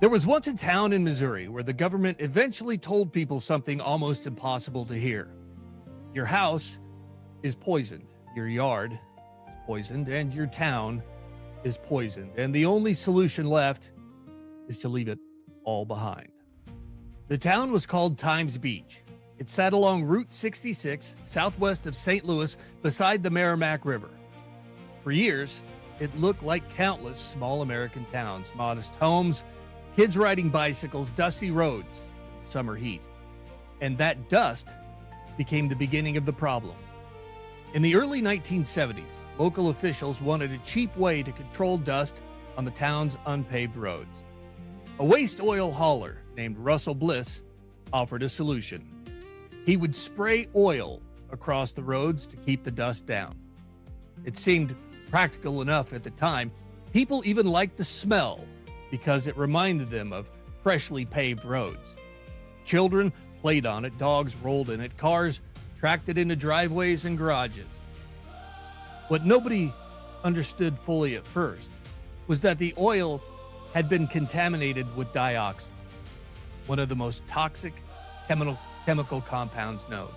There was once a town in Missouri where the government eventually told people something almost impossible to hear. Your house is poisoned, your yard is poisoned, and your town is poisoned. And the only solution left is to leave it all behind. The town was called Times Beach. It sat along Route 66, southwest of St. Louis, beside the Merrimack River. For years, it looked like countless small American towns, modest homes, kids riding bicycles, dusty roads, summer heat. And that dust became the beginning of the problem. In the early 1970s, local officials wanted a cheap way to control dust on the town's unpaved roads. A waste oil hauler named Russell Bliss offered a solution. He would spray oil across the roads to keep the dust down. It seemed practical enough at the time. People even liked the smell because it reminded them of freshly paved roads. Children played on it, dogs rolled in it, cars tracked it into driveways and garages. What nobody understood fully at first was that the oil had been contaminated with dioxin, one of the most toxic chemical compounds known.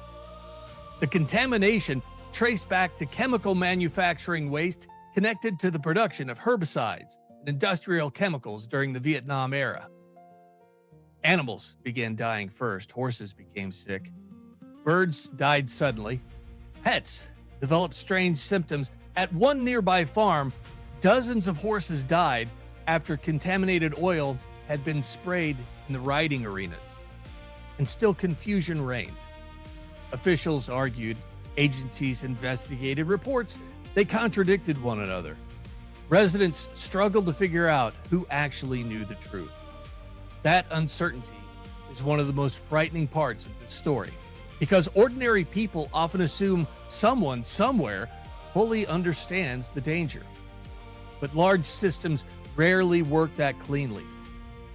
The contamination traced back to chemical manufacturing waste connected to the production of herbicides and industrial chemicals during the Vietnam era. Animals began dying first. Horses became sick. Birds died suddenly. Pets developed strange symptoms. At one nearby farm, dozens of horses died after contaminated oil had been sprayed in the riding arenas. And still confusion reigned. Officials argued, agencies investigated, reports, they contradicted one another. Residents struggled to figure out who actually knew the truth. That uncertainty is one of the most frightening parts of this story, because ordinary people often assume someone somewhere fully understands the danger. But large systems rarely work that cleanly.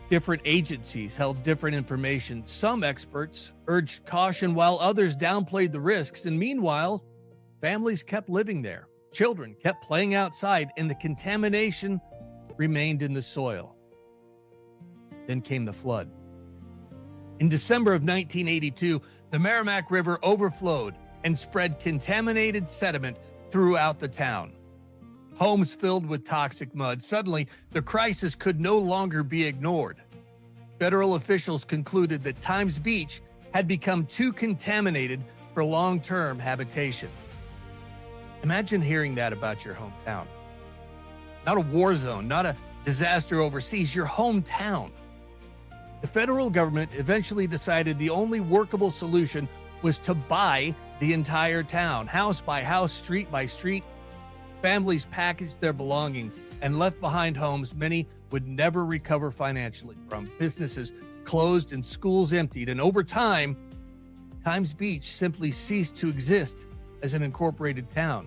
Different agencies held different information. Some experts urged caution while others downplayed the risks, and meanwhile, families kept living there. Children kept playing outside, and the contamination remained in the soil. Then came the flood. In December of 1982, the Merrimack River overflowed and spread contaminated sediment throughout the town. Homes filled with toxic mud. Suddenly, the crisis could no longer be ignored. Federal officials concluded that Times Beach had become too contaminated for long-term habitation. Imagine hearing that about your hometown. Not a war zone, not a disaster overseas, your hometown. The federal government eventually decided the only workable solution was to buy the entire town, house by house, street by street. Families packaged their belongings and left behind homes many would never recover financially from. Businesses closed and schools emptied, and over time, Times Beach simply ceased to exist as an incorporated town.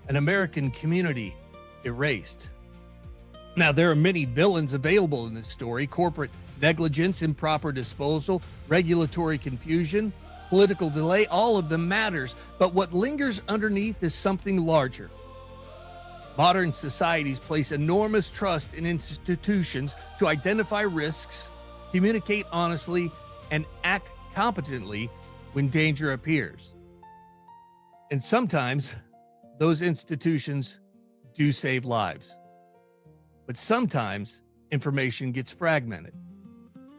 An American community erased. Now, there are many villains available in this story: corporate negligence, improper disposal, regulatory confusion, political delay. All of them matters, but what lingers underneath is something larger. Modern societies place enormous trust in institutions to identify risks, communicate honestly, and act competently when danger appears. And sometimes those institutions do save lives. But sometimes information gets fragmented.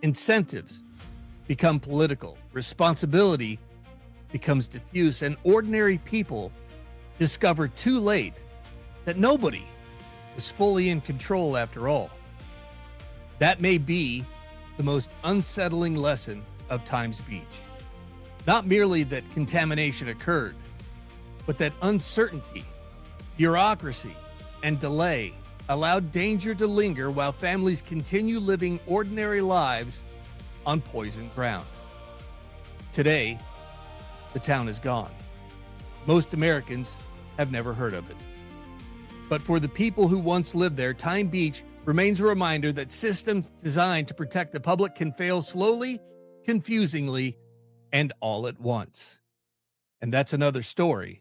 Incentives become political. Responsibility becomes diffuse, and ordinary people discover too late that nobody was fully in control after all. That may be the most unsettling lesson of Times Beach. Not merely that contamination occurred, but that uncertainty, bureaucracy, and delay allowed danger to linger while families continue living ordinary lives on poisoned ground. Today, the town is gone. Most Americans have never heard of it. But for the people who once lived there, Times Beach remains a reminder that systems designed to protect the public can fail slowly, confusingly, and all at once. And that's another story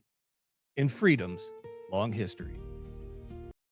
in freedom's long history.